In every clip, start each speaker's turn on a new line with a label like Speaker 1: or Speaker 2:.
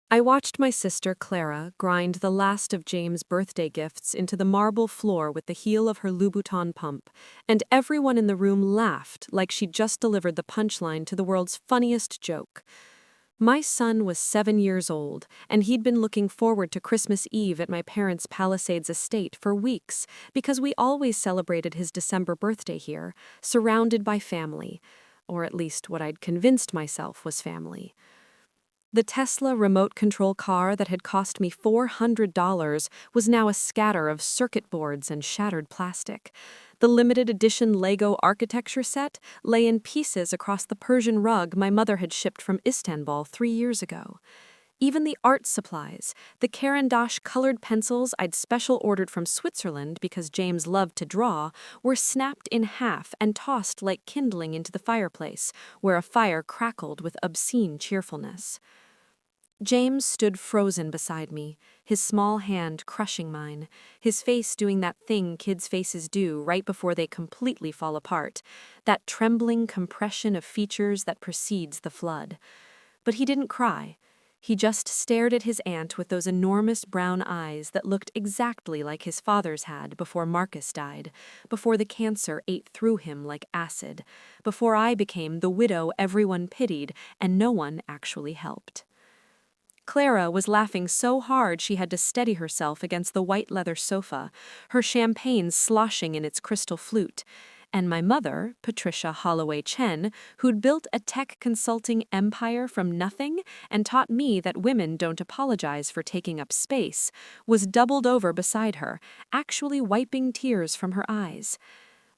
Speaker 1: I watched my sister, Clara, grind the last of James' birthday gifts into the marble floor with the heel of her Louboutin pump, and everyone in the room laughed like she'd just delivered the punchline to the world's funniest joke. My son was 7 years old, and he'd been looking forward to Christmas Eve at my parents' Palisades estate for weeks because we always celebrated his December birthday here, surrounded by family, or at least what I'd convinced myself was family. The Tesla remote control car that had cost me $400 was now a scatter of circuit boards and shattered plastic. The limited edition Lego architecture set lay in pieces across the Persian rug my mother had shipped from Istanbul 3 years ago. Even the art supplies, the Caran d'Ache colored pencils I'd special ordered from Switzerland because James loved to draw, were snapped in half and tossed like kindling into the fireplace, where a fire crackled with obscene cheerfulness. James stood frozen beside me, his small hand crushing mine, his face doing that thing kids' faces do right before they completely fall apart, that trembling compression of features that precedes the flood. But he didn't cry. He just stared at his aunt with those enormous brown eyes that looked exactly like his father's had before Marcus died, before the cancer ate through him like acid, before I became the widow everyone pitied and no one actually helped. Clara was laughing so hard she had to steady herself against the white leather sofa, her champagne sloshing in its crystal flute, and my mother, Patricia Holloway Chen, who'd built a tech consulting empire from nothing and taught me that women don't apologize for taking up space, was doubled over beside her, actually wiping tears from her eyes.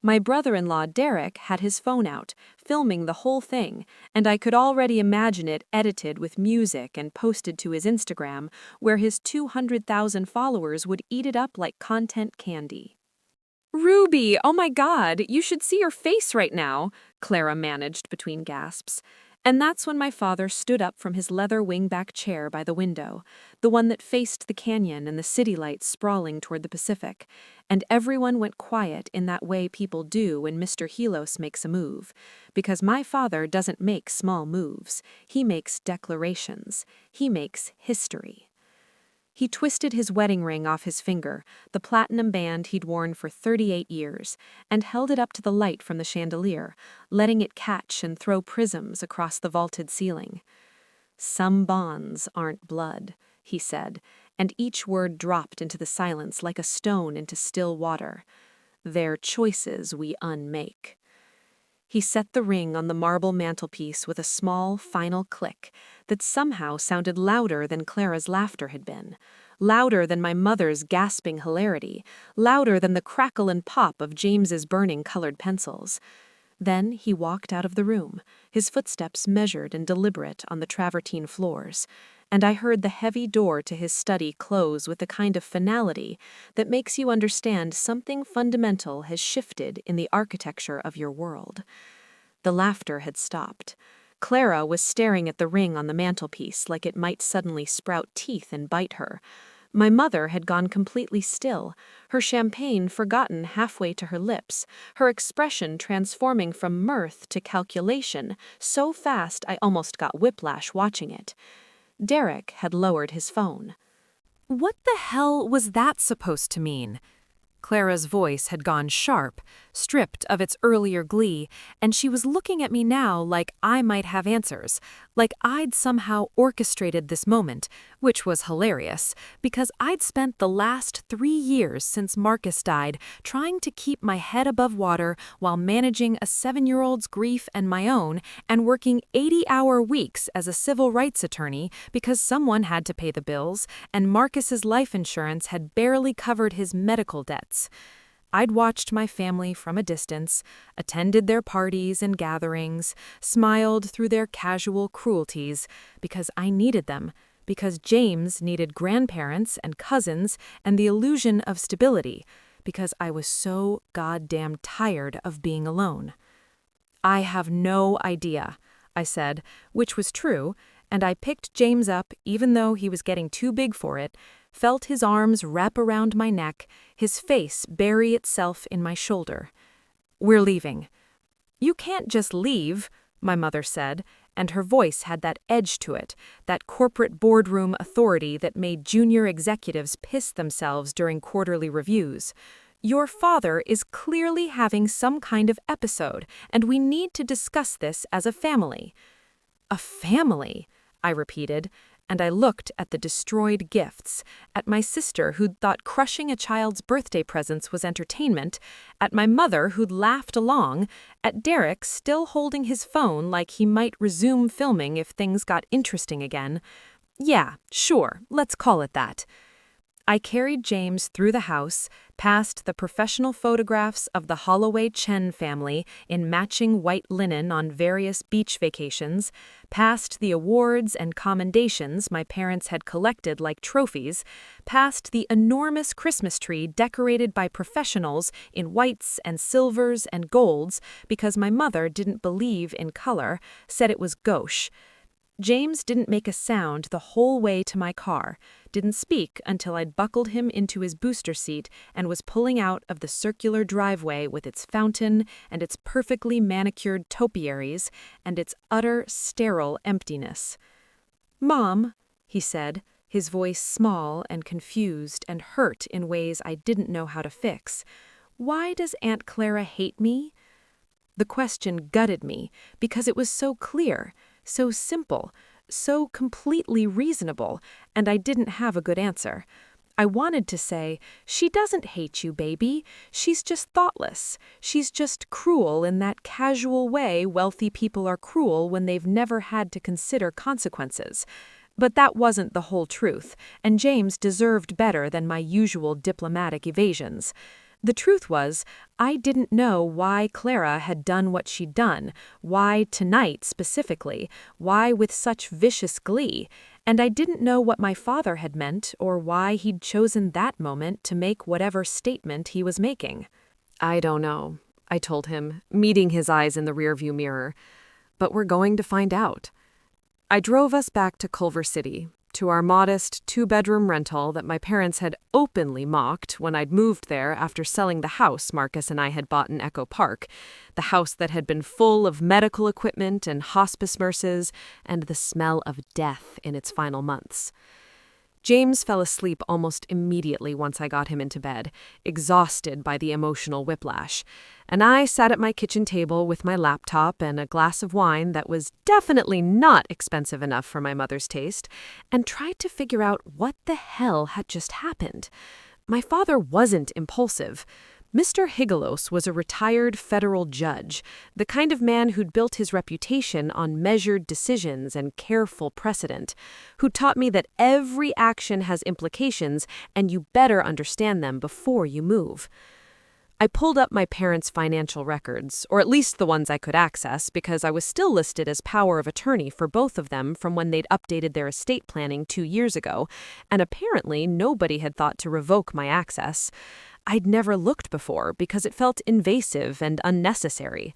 Speaker 1: My brother-in-law, Derek, had his phone out, filming the whole thing, and I could already imagine it edited with music and posted to his Instagram, where his 200,000 followers would eat it up like content candy. "Ruby, oh my God, you should see your face right now," Clara managed between gasps. And that's when my father stood up from his leather wingback chair by the window, the one that faced the canyon and the city lights sprawling toward the Pacific, and everyone went quiet in that way people do when Mr. Helos makes a move, because my father doesn't make small moves, he makes declarations, he makes history. He twisted his wedding ring off his finger, the platinum band he'd worn for 38 years, and held it up to the light from the chandelier, letting it catch and throw prisms across the vaulted ceiling. "Some bonds aren't blood," he said, and each word dropped into the silence like a stone into still water. "They're choices we unmake." He set the ring on the marble mantelpiece with a small, final click that somehow sounded louder than Clara's laughter had been, louder than my mother's gasping hilarity, louder than the crackle and pop of James's burning colored pencils. Then he walked out of the room, his footsteps measured and deliberate on the travertine floors, and I heard the heavy door to his study close with the kind of finality that makes you understand something fundamental has shifted in the architecture of your world. The laughter had stopped. Clara was staring at the ring on the mantelpiece like it might suddenly sprout teeth and bite her. My mother had gone completely still, her champagne forgotten halfway to her lips, her expression transforming from mirth to calculation so fast I almost got whiplash watching it. Derek had lowered his phone. "What the hell was that supposed to mean?" Clara's voice had gone sharp, stripped of its earlier glee, and she was looking at me now like I might have answers, like I'd somehow orchestrated this moment, which was hilarious, because I'd spent the last 3 years since Marcus died trying to keep my head above water while managing a 7-year-old's grief and my own, and working 80-hour weeks as a civil rights attorney because someone had to pay the bills, and Marcus's life insurance had barely covered his medical debts. I'd watched my family from a distance, attended their parties and gatherings, smiled through their casual cruelties, because I needed them, because James needed grandparents and cousins and the illusion of stability, because I was so goddamn tired of being alone. "I have no idea," I said, which was true, and I picked James up even though he was getting too big for it, felt his arms wrap around my neck, his face bury itself in my shoulder. "We're leaving." "You can't just leave," my mother said, and her voice had that edge to it, that corporate boardroom authority that made junior executives piss themselves during quarterly reviews. "Your father is clearly having some kind of episode, and we need to discuss this as a family." "A family?" I repeated, and I looked at the destroyed gifts, at my sister who'd thought crushing a child's birthday presents was entertainment, at my mother who'd laughed along, at Derek still holding his phone like he might resume filming if things got interesting again. "Yeah, sure, let's call it that." I carried James through the house, past the professional photographs of the Holloway Chen family in matching white linen on various beach vacations, past the awards and commendations my parents had collected like trophies, past the enormous Christmas tree decorated by professionals in whites and silvers and golds because my mother didn't believe in color, said it was gauche. James didn't make a sound the whole way to my car, didn't speak until I'd buckled him into his booster seat and was pulling out of the circular driveway with its fountain and its perfectly manicured topiaries and its utter sterile emptiness. "Mom," he said, his voice small and confused and hurt in ways I didn't know how to fix, "why does Aunt Clara hate me?" The question gutted me because it was so clear, so simple, so completely reasonable, and I didn't have a good answer. I wanted to say, "She doesn't hate you, baby. She's just thoughtless. She's just cruel in that casual way wealthy people are cruel when they've never had to consider consequences." But that wasn't the whole truth, and James deserved better than my usual diplomatic evasions. The truth was, I didn't know why Clara had done what she'd done, why tonight specifically, why with such vicious glee, and I didn't know what my father had meant or why he'd chosen that moment to make whatever statement he was making. "I don't know," I told him, meeting his eyes in the rearview mirror, "but we're going to find out." I drove us back to Culver City, to our modest two-bedroom rental that my parents had openly mocked when I'd moved there after selling the house Marcus and I had bought in Echo Park, the house that had been full of medical equipment and hospice nurses and the smell of death in its final months. James fell asleep almost immediately once I got him into bed, exhausted by the emotional whiplash, and I sat at my kitchen table with my laptop and a glass of wine that was definitely not expensive enough for my mother's taste, and tried to figure out what the hell had just happened. My father wasn't impulsive. Mr. Higelos was a retired federal judge, the kind of man who'd built his reputation on measured decisions and careful precedent, who taught me that every action has implications and you better understand them before you move. I pulled up my parents' financial records, or at least the ones I could access, because I was still listed as power of attorney for both of them from when they'd updated their estate planning 2 years ago, and apparently nobody had thought to revoke my access. I'd never looked before because it felt invasive and unnecessary.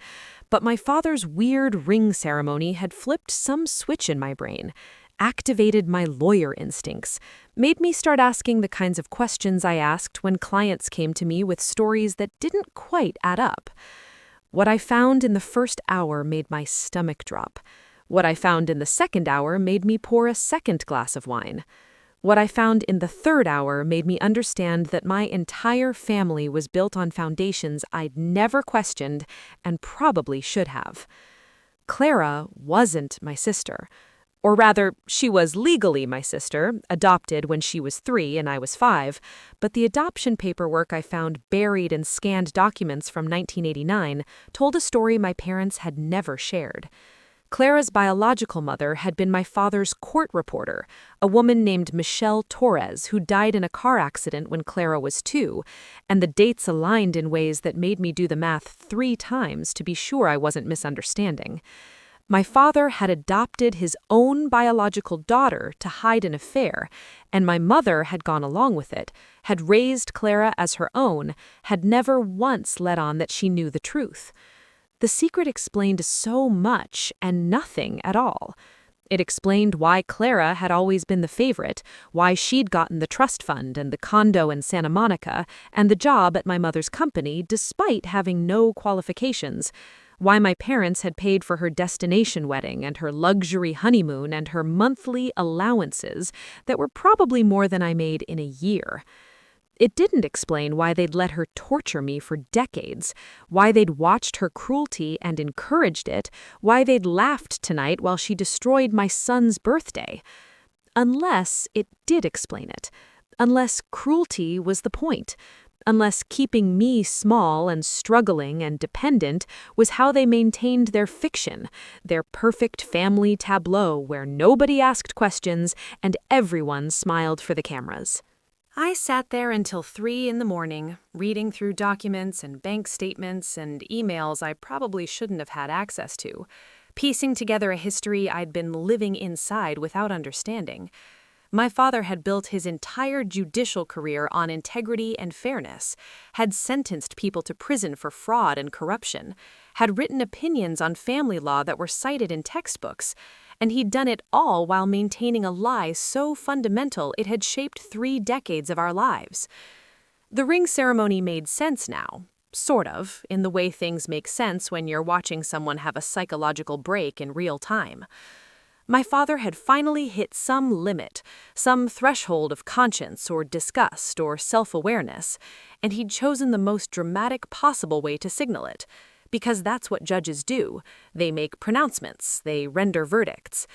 Speaker 1: But my father's weird ring ceremony had flipped some switch in my brain, activated my lawyer instincts, made me start asking the kinds of questions I asked when clients came to me with stories that didn't quite add up. What I found in the first hour made my stomach drop. What I found in the second hour made me pour a second glass of wine. What I found in the third hour made me understand that my entire family was built on foundations I'd never questioned and probably should have. Clara wasn't my sister. Or rather, she was legally my sister, adopted when she was 3 and I was 5, but the adoption paperwork I found buried in scanned documents from 1989 told a story my parents had never shared. Clara's biological mother had been my father's court reporter, a woman named Michelle Torres who died in a car accident when Clara was 2, and the dates aligned in ways that made me do the math 3 times to be sure I wasn't misunderstanding. My father had adopted his own biological daughter to hide an affair, and my mother had gone along with it, had raised Clara as her own, had never once let on that she knew the truth. The secret explained so much and nothing at all. It explained why Clara had always been the favorite, why she'd gotten the trust fund and the condo in Santa Monica and the job at my mother's company despite having no qualifications, Why my parents had paid for her destination wedding and her luxury honeymoon and her monthly allowances that were probably more than I made in a year. It didn't explain why they'd let her torture me for decades, why they'd watched her cruelty and encouraged it, why they'd laughed tonight while she destroyed my son's birthday. Unless it did explain it. Unless cruelty was the point. Unless keeping me small and struggling and dependent was how they maintained their fiction, their perfect family tableau where nobody asked questions and everyone smiled for the cameras. I sat there until 3 in the morning, reading through documents and bank statements and emails I probably shouldn't have had access to, piecing together a history I'd been living inside without understanding. My father had built his entire judicial career on integrity and fairness, had sentenced people to prison for fraud and corruption, had written opinions on family law that were cited in textbooks, and he'd done it all while maintaining a lie so fundamental it had shaped 3 decades of our lives. The ring ceremony made sense now, sort of, in the way things make sense when you're watching someone have a psychological break in real time. My father had finally hit some limit, some threshold of conscience or disgust or self-awareness, and he'd chosen the most dramatic possible way to signal it. Because that's what judges do. They make pronouncements, they render verdicts.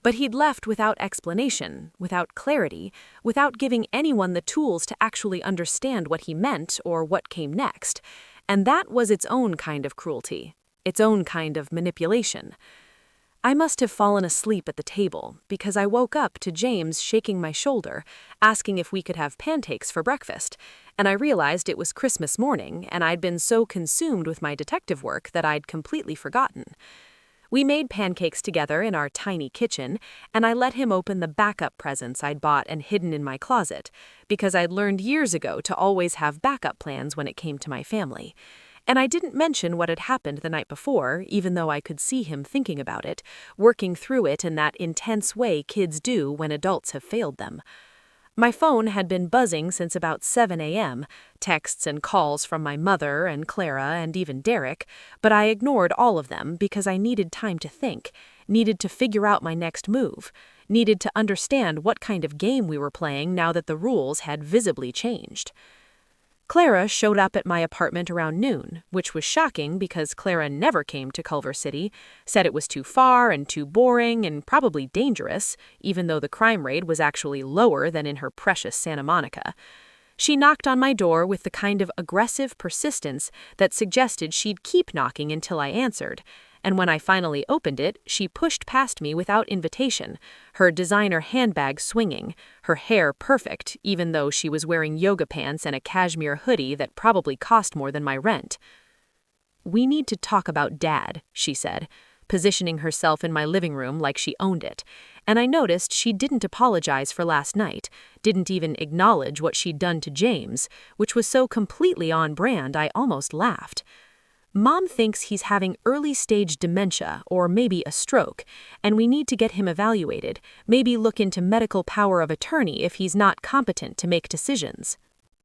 Speaker 1: But he'd left without explanation, without clarity, without giving anyone the tools to actually understand what he meant or what came next. And that was its own kind of cruelty, its own kind of manipulation. I must have fallen asleep at the table because I woke up to James shaking my shoulder, asking if we could have pancakes for breakfast, and I realized it was Christmas morning and I'd been so consumed with my detective work that I'd completely forgotten. We made pancakes together in our tiny kitchen, and I let him open the backup presents I'd bought and hidden in my closet, because I'd learned years ago to always have backup plans when it came to my family. And I didn't mention what had happened the night before, even though I could see him thinking about it, working through it in that intense way kids do when adults have failed them. My phone had been buzzing since about 7 a.m., texts and calls from my mother and Clara and even Derek, but I ignored all of them because I needed time to think, needed to figure out my next move, needed to understand what kind of game we were playing now that the rules had visibly changed. Clara showed up at my apartment around noon, which was shocking because Clara never came to Culver City, said it was too far and too boring and probably dangerous, even though the crime rate was actually lower than in her precious Santa Monica. She knocked on my door with the kind of aggressive persistence that suggested she'd keep knocking until I answered, and when I finally opened it, she pushed past me without invitation, her designer handbag swinging, her hair perfect, even though she was wearing yoga pants and a cashmere hoodie that probably cost more than my rent. "We need to talk about Dad," she said, positioning herself in my living room like she owned it, and I noticed she didn't apologize for last night, didn't even acknowledge what she'd done to James, which was so completely on brand I almost laughed. Mom thinks he's having early-stage dementia or maybe a stroke, and we need to get him evaluated, maybe look into medical power of attorney if he's not competent to make decisions.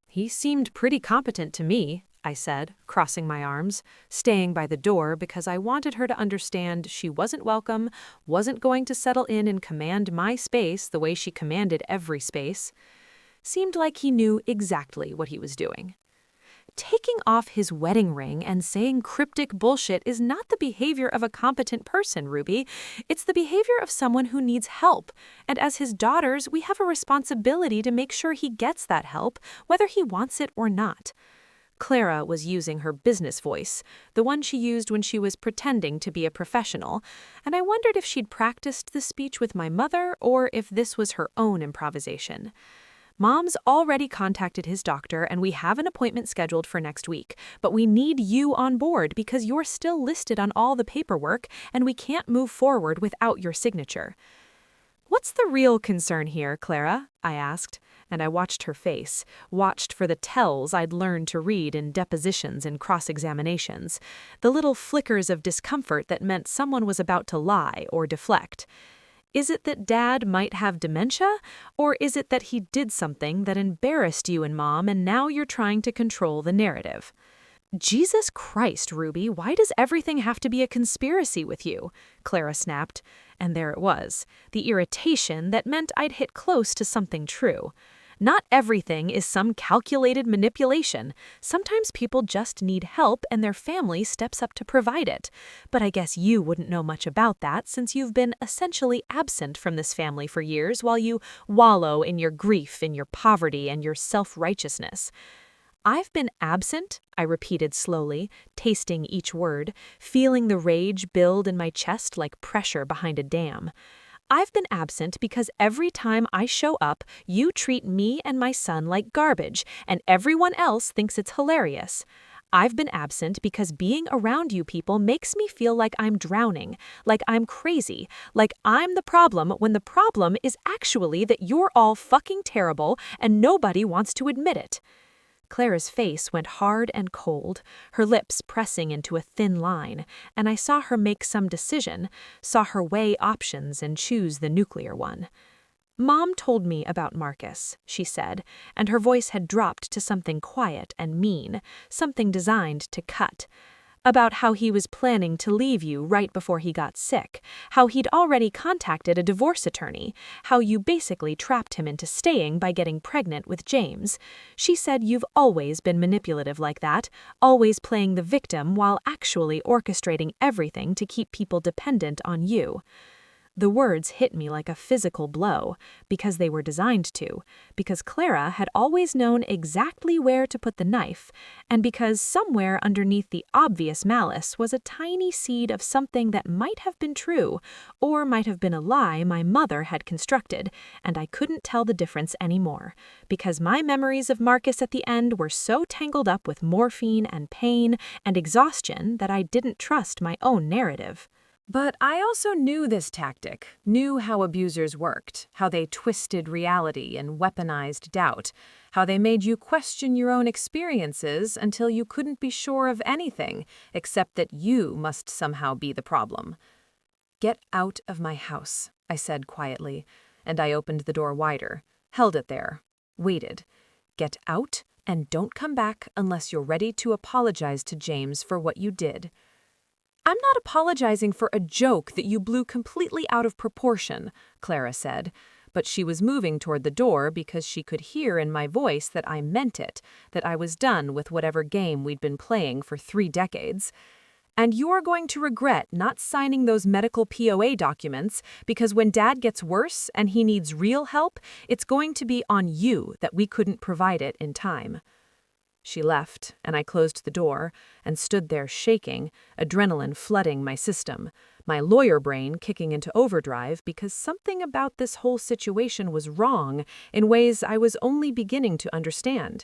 Speaker 1: "He seemed pretty competent to me," I said, crossing my arms, staying by the door because I wanted her to understand she wasn't welcome, wasn't going to settle in and command my space the way she commanded every space. Seemed like he knew exactly what he was doing. Taking off his wedding ring and saying cryptic bullshit is not the behavior of a competent person, Ruby. It's the behavior of someone who needs help. And as his daughters, we have a responsibility to make sure he gets that help, whether he wants it or not. Clara was using her business voice, the one she used when she was pretending to be a professional, and I wondered if she'd practiced the speech with my mother or if this was her own improvisation. Mom's already contacted his doctor and we have an appointment scheduled for next week, but we need you on board because you're still listed on all the paperwork and we can't move forward without your signature. "What's the real concern here, Clara?" I asked, and I watched her face, watched for the tells I'd learned to read in depositions and cross-examinations, the little flickers of discomfort that meant someone was about to lie or deflect. Is it that Dad might have dementia, or is it that he did something that embarrassed you and Mom and now you're trying to control the narrative?
Speaker 2: Jesus Christ, Ruby, why does everything have to be a conspiracy with you? Clara snapped. And there it was, the irritation that meant I'd hit close to something true. Not everything is some calculated manipulation. Sometimes people just need help and their family steps up to provide it. But I guess you wouldn't know much about that since you've been essentially absent from this family for years while you wallow in your grief, in your poverty, and your self-righteousness. I've been absent, I repeated slowly, tasting each word, feeling the rage build in my chest like pressure behind a dam. I've been absent because every time I show up, you treat me and my son like garbage, and everyone else thinks it's hilarious. I've been absent because being around you people makes me feel like I'm drowning, like I'm crazy, like I'm the problem when the problem is actually that you're all fucking terrible and nobody wants to admit it. Clara's face went hard and cold, her lips pressing into a thin line, and I saw her make some decision, saw her weigh options and choose the nuclear one. Mom told me about Marcus, she said, and her voice had dropped to something quiet and mean, something designed to cut. About how he was planning to leave you right before he got sick, how he'd already contacted a divorce attorney, how you basically trapped him into staying by getting pregnant with James. She said you've always been manipulative like that, always playing the victim while actually orchestrating everything to keep people dependent on you. The words hit me like a physical blow, because they were designed to, because Clara had always known exactly where to put the knife, and because somewhere underneath the obvious malice was a tiny seed of something that might have been true, or might have been a lie my mother had constructed, and I couldn't tell the difference anymore, because my memories of Marcus at the end were so tangled up with morphine and pain and exhaustion that I didn't trust my own narrative.
Speaker 1: But I also knew this tactic, knew how abusers worked, how they twisted reality and weaponized doubt, how they made you question your own experiences until you couldn't be sure of anything, except that you must somehow be the problem. "Get out of my house," I said quietly, and I opened the door wider, held it there, waited. "Get out and don't come back unless you're ready to apologize to James for what you did." "I'm not apologizing for a joke that you blew completely out of proportion," Clara said, but she was moving toward the door because she could hear in my voice that I meant it, that I was done with whatever game we'd been playing for 3 decades. "And you're going to regret not signing those medical POA documents because when Dad gets worse and he needs real help, it's going to be on you that we couldn't provide it in time." She left, and I closed the door and stood there shaking, adrenaline flooding my system, my lawyer brain kicking into overdrive because something about this whole situation was wrong in ways I was only beginning to understand.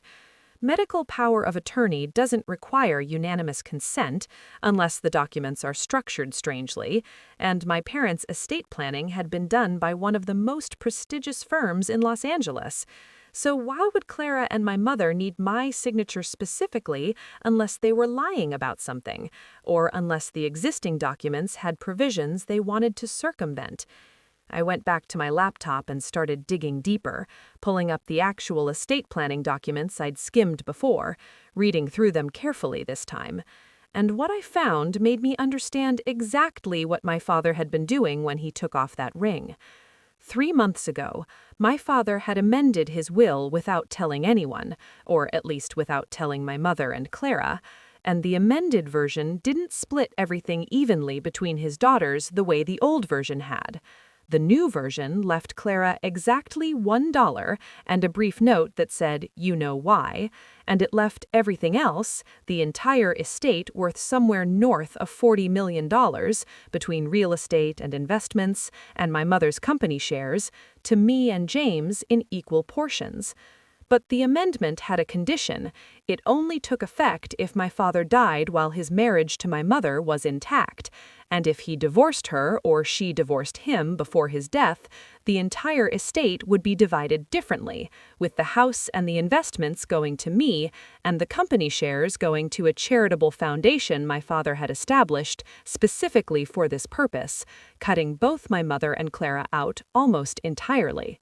Speaker 1: Medical power of attorney doesn't require unanimous consent unless the documents are structured strangely, and my parents' estate planning had been done by one of the most prestigious firms in Los Angeles. So why would Clara and my mother need my signature specifically unless they were lying about something, or unless the existing documents had provisions they wanted to circumvent? I went back to my laptop and started digging deeper, pulling up the actual estate planning documents I'd skimmed before, reading through them carefully this time. And what I found made me understand exactly what my father had been doing when he took off that ring. 3 months ago, my father had amended his will without telling anyone, or at least without telling my mother and Clara, and the amended version didn't split everything evenly between his daughters the way the old version had. The new version left Clara exactly $1 and a brief note that said, "You know why," and it left everything else, the entire estate worth somewhere north of $40 million between real estate and investments and my mother's company shares, to me and James in equal portions. But the amendment had a condition. It only took effect if my father died while his marriage to my mother was intact, and if he divorced her or she divorced him before his death, the entire estate would be divided differently, with the house and the investments going to me and the company shares going to a charitable foundation my father had established specifically for this purpose, cutting both my mother and Clara out almost entirely.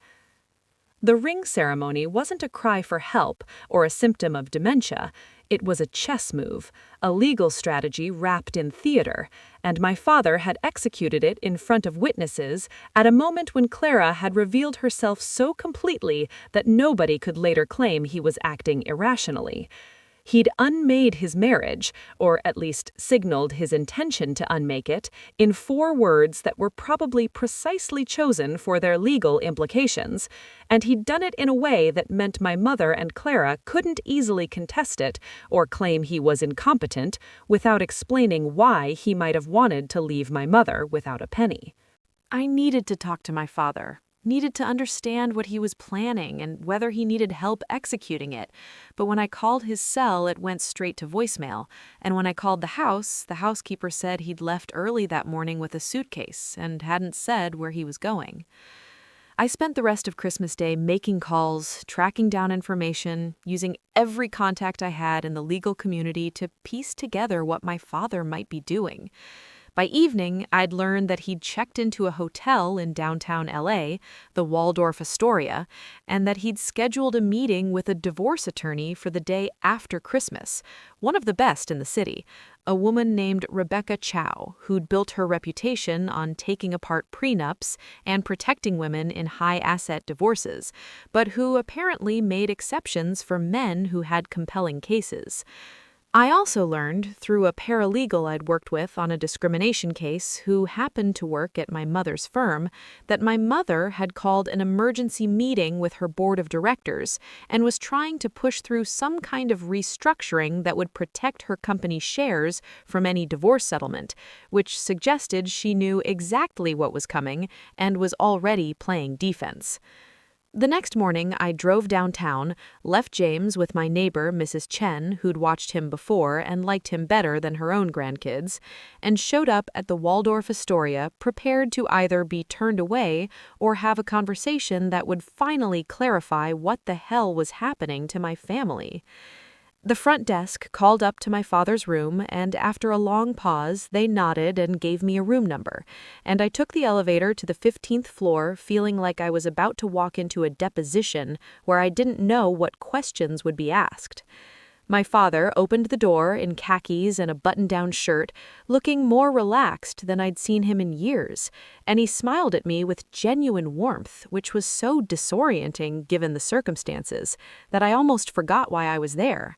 Speaker 1: The ring ceremony wasn't a cry for help or a symptom of dementia.
Speaker 2: It was a chess move, a legal strategy wrapped in theater, and my father had executed it in front of witnesses at a moment when Clara had revealed herself so completely that nobody could later claim he was acting irrationally. He'd unmade his marriage, or at least signaled his intention to unmake it, in 4 words that were probably precisely chosen for their legal implications, and he'd done it in a way that meant my mother and Clara couldn't easily contest it or claim he was incompetent without explaining why he might have wanted to leave my mother without a penny.
Speaker 1: I needed to talk to my father, needed to understand what he was planning and whether he needed help executing it. But when I called his cell, it went straight to voicemail. And when I called the housekeeper said he'd left early that morning with a suitcase and hadn't said where he was going. I spent the rest of Christmas Day making calls, tracking down information, using every contact I had in the legal community to piece together what my father might be doing. By evening, I'd learned that he'd checked into a hotel in downtown LA, the Waldorf Astoria, and that he'd scheduled a meeting with a divorce attorney for the day after Christmas, one of the best in the city, a woman named Rebecca Chow, who'd built her reputation on taking apart prenups and protecting women in high-asset divorces, but who apparently made exceptions for men who had compelling cases. I also learned, through a paralegal I'd worked with on a discrimination case who happened to work at my mother's firm, that my mother had called an emergency meeting with her board of directors and was trying to push through some kind of restructuring that would protect her company's shares from any divorce settlement, which suggested she knew exactly what was coming and was already playing defense. The next morning, I drove downtown, left James with my neighbor, Mrs. Chen, who'd watched him before and liked him better than her own grandkids, and showed up at the Waldorf Astoria prepared to either be turned away or have a conversation that would finally clarify what the hell was happening to my family. The front desk called up to my father's room, and after a long pause, they nodded and gave me a room number, and I took the elevator to the 15th floor, feeling like I was about to walk into a deposition where I didn't know what questions would be asked. My father opened the door in khakis and a button-down shirt, looking more relaxed than I'd seen him in years, and he smiled at me with genuine warmth, which was so disorienting given the circumstances that I almost forgot why I was there.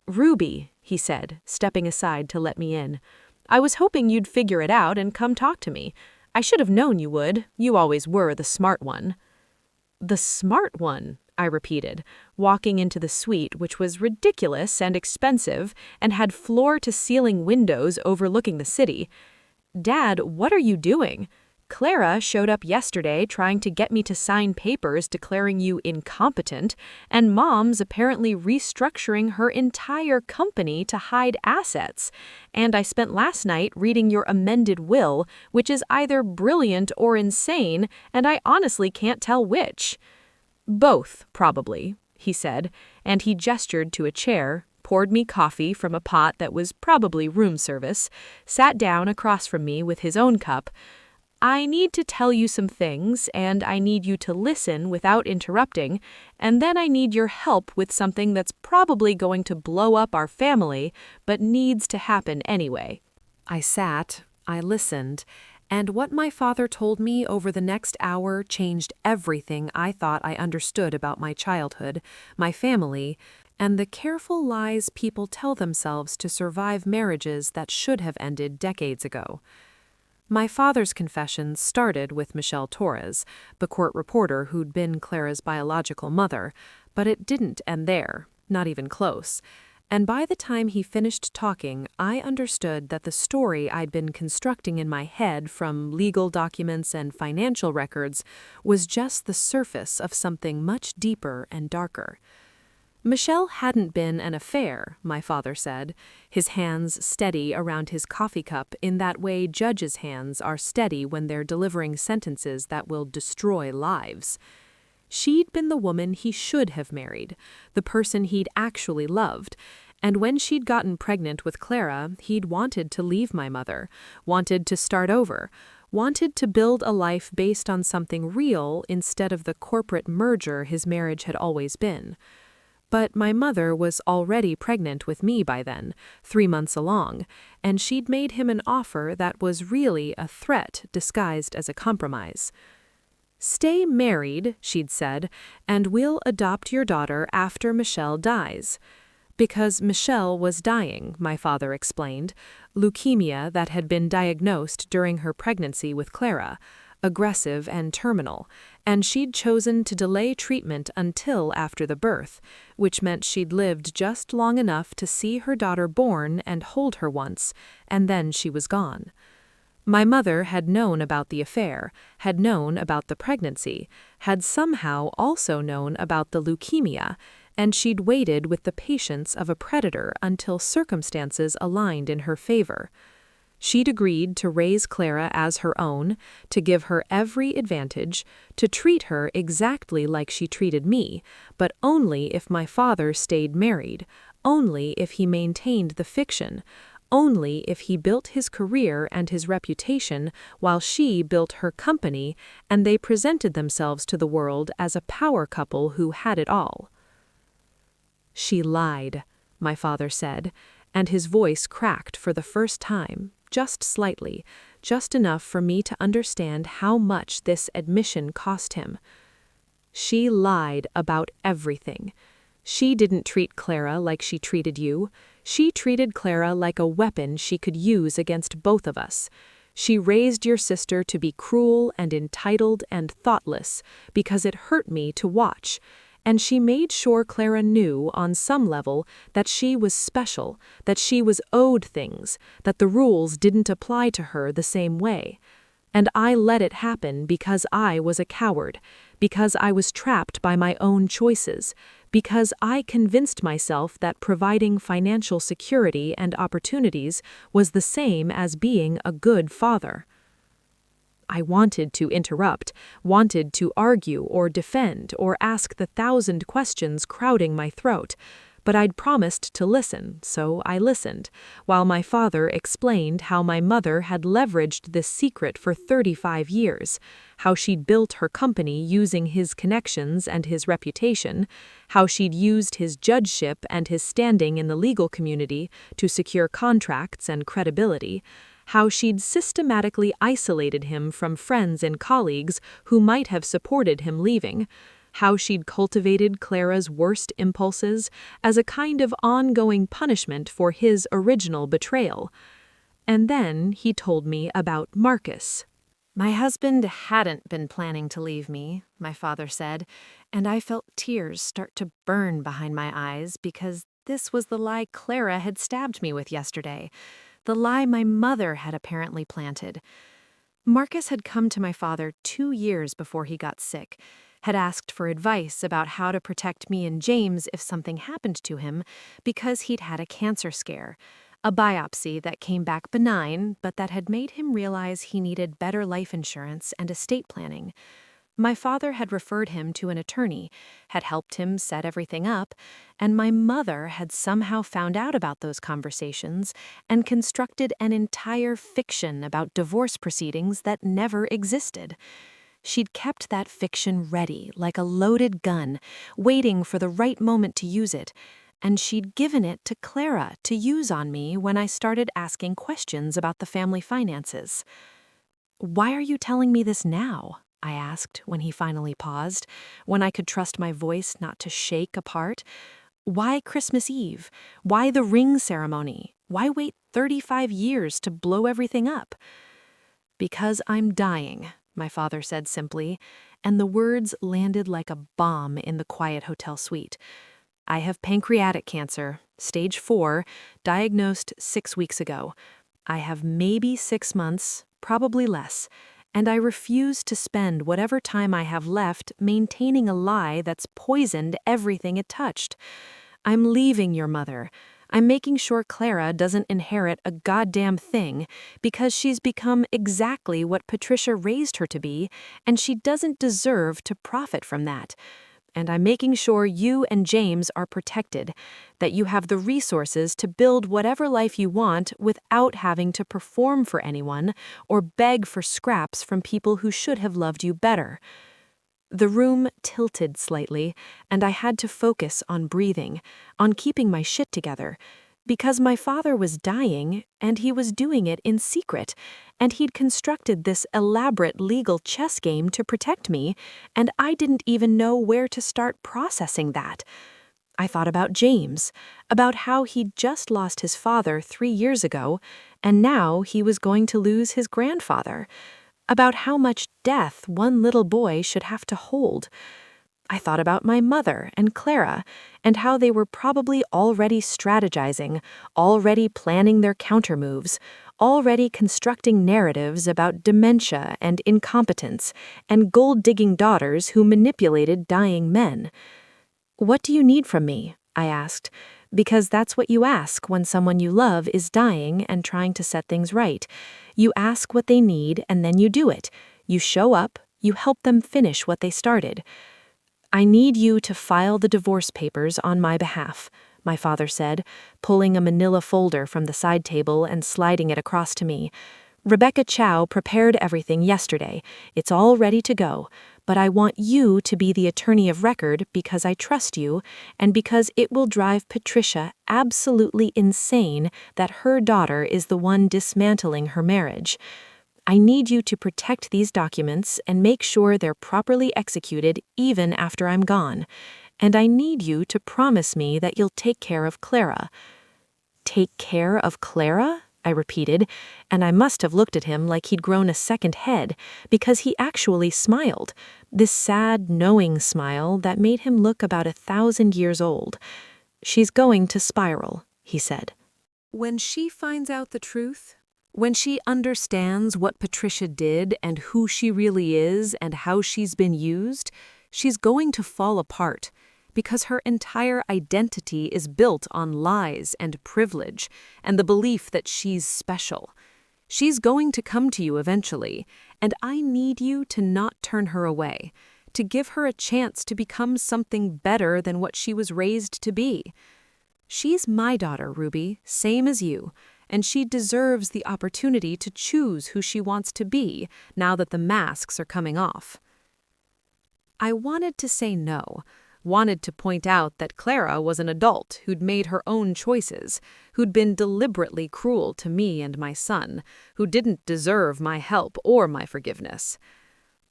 Speaker 1: "Ruby," he said, stepping aside to let me in. "I was hoping you'd figure it out and come talk to me. I should have known you would. You always were the smart one." "The smart one," I repeated, walking into the suite, which was ridiculous and expensive and had floor-to-ceiling windows overlooking the city. "Dad, what are you doing? Clara showed up yesterday trying to get me to sign papers declaring you incompetent, and Mom's apparently restructuring her entire company to hide assets. And I spent last night reading your amended will, which is either brilliant or insane, and I honestly can't tell which." "Both, probably," he said, and he gestured to a chair, poured me coffee from a pot that was probably room service, sat down across from me with his own cup. "I need to tell you some things, and I need you to listen without interrupting, and then I need your help with something that's probably going to blow up our family, but needs to happen anyway." I sat, I listened, and what my father told me over the next hour changed everything I thought I understood about my childhood, my family, and the careful lies people tell themselves to survive marriages that should have ended decades ago. My father's confessions started with Michelle Torres, the court reporter who'd been Clara's biological mother, but it didn't end there, not even close. And by the time he finished talking, I understood that the story I'd been constructing in my head from legal documents and financial records was just the surface of something much deeper and darker. Michelle hadn't been an affair, my father said, his hands steady around his coffee cup in that way judges' hands are steady when they're delivering sentences that will destroy lives. She'd been the woman he should have married, the person he'd actually loved, and when she'd gotten pregnant with Clara, he'd wanted to leave my mother, wanted to start over, wanted to build a life based on something real instead of the corporate merger his marriage had always been. But my mother was already pregnant with me by then, 3 months along, and she'd made him an offer that was really a threat disguised as a compromise. "Stay married," she'd said, "and we'll adopt your daughter after Michelle dies." Because Michelle was dying, my father explained, leukemia that had been diagnosed during her pregnancy with Clara, aggressive and terminal, and she'd chosen to delay treatment until after the birth, which meant she'd lived just long enough to see her daughter born and hold her once, and then she was gone. My mother had known about the affair, had known about the pregnancy, had somehow also known about the leukemia, and she'd waited with the patience of a predator until circumstances aligned in her favor. She'd agreed to raise Clara as her own, to give her every advantage, to treat her exactly like she treated me, but only if my father stayed married, only if he maintained the fiction, only if he built his career and his reputation while she built her company and they presented themselves to the world as a power couple who had it all. "She lied," my father said, and his voice cracked for the first time, just slightly, just enough for me to understand how much this admission cost him. "She lied about everything. She didn't treat Clara like she treated you. She treated Clara like a weapon she could use against both of us. She raised your sister to be cruel and entitled and thoughtless because it hurt me to watch. And she made sure Clara knew, on some level, that she was special, that she was owed things, that the rules didn't apply to her the same way. And I let it happen because I was a coward, because I was trapped by my own choices, because I convinced myself that providing financial security and opportunities was the same as being a good father." I wanted to interrupt, wanted to argue or defend or ask the 1,000 questions crowding my throat, but I'd promised to listen, so I listened, while my father explained how my mother had leveraged this secret for 35 years, how she'd built her company using his connections and his reputation, how she'd used his judgeship and his standing in the legal community to secure contracts and credibility, how she'd systematically isolated him from friends and colleagues who might have supported him leaving, how she'd cultivated Clara's worst impulses as a kind of ongoing punishment for his original betrayal. And then he told me about Marcus.
Speaker 2: "My husband hadn't been planning to leave me," my father said, and I felt tears start to burn behind my eyes because this was the lie Clara had stabbed me with yesterday, the lie my mother had apparently planted. Marcus had come to my father 2 years before he got sick, had asked for advice about how to protect me and James if something happened to him because he'd had a cancer scare, a biopsy that came back benign but that had made him realize he needed better life insurance and estate planning. My father had referred him to an attorney, had helped him set everything up, and my mother had somehow found out about those conversations and constructed an entire fiction about divorce proceedings that never existed. She'd kept that fiction ready, like a loaded gun, waiting for the right moment to use it, and she'd given it to Clara to use on me when I started asking questions about the family finances. "Why are you telling me this now?" I asked when he finally paused, when I could trust my voice not to shake apart. "Why Christmas Eve? Why the ring ceremony? Why wait 35 years to blow everything up?" "Because I'm dying," my father said simply, and the words landed like a bomb in the quiet hotel suite. "I have pancreatic cancer, stage 4, diagnosed 6 weeks ago. I have maybe 6 months, probably less, and I refuse to spend whatever time I have left maintaining a lie that's poisoned everything it touched. I'm leaving your mother. I'm making sure Clara doesn't inherit a goddamn thing because she's become exactly what Patricia raised her to be, and she doesn't deserve to profit from that. And I'm making sure you and James are protected, that you have the resources to build whatever life you want without having to perform for anyone or beg for scraps from people who should have loved you better."
Speaker 1: The room tilted slightly, and I had to focus on breathing, on keeping my shit together, because my father was dying, and he was doing it in secret, and he'd constructed this elaborate legal chess game to protect me, and I didn't even know where to start processing that. I thought about James, about how he'd just lost his father 3 years ago, and now he was going to lose his grandfather, about how much death one little boy should have to hold. I thought about my mother and Clara, and how they were probably already strategizing, already planning their countermoves, already constructing narratives about dementia and incompetence, and gold-digging daughters who manipulated dying men. "What do you need from me?" I asked, because that's what you ask when someone you love is dying and trying to set things right. You ask what they need and then you do it. You show up, you help them finish what they started. "I need you to file the divorce papers on my behalf," my father said, pulling a manila folder from the side table and sliding it across to me. "Rebecca Chow prepared everything yesterday. It's all ready to go. But I want you to be the attorney of record because I trust you, and because it will drive Patricia absolutely insane that her daughter is the one dismantling her marriage. I need you to protect these documents and make sure they're properly executed even after I'm gone. And I need you to promise me that you'll take care of Clara." "Take care of Clara?" I repeated, and I must have looked at him like he'd grown a second head, because he actually smiled, this sad, knowing smile that made him look about 1,000 years old. "She's going to spiral," he said.
Speaker 2: When she finds out the truth, when she understands what Patricia did and who she really is and how she's been used, she's going to fall apart, because her entire identity is built on lies and privilege and the belief that she's special. She's going to come to you eventually, and I need you to not turn her away, to give her a chance to become something better than what she was raised to be. She's my daughter, Ruby, same as you, and she deserves the opportunity to choose who she wants to be now that the masks are coming off." I wanted to say no, wanted to point out that Clara was an adult who'd made her own choices, who'd been deliberately cruel to me and my son, who didn't deserve my help or my forgiveness.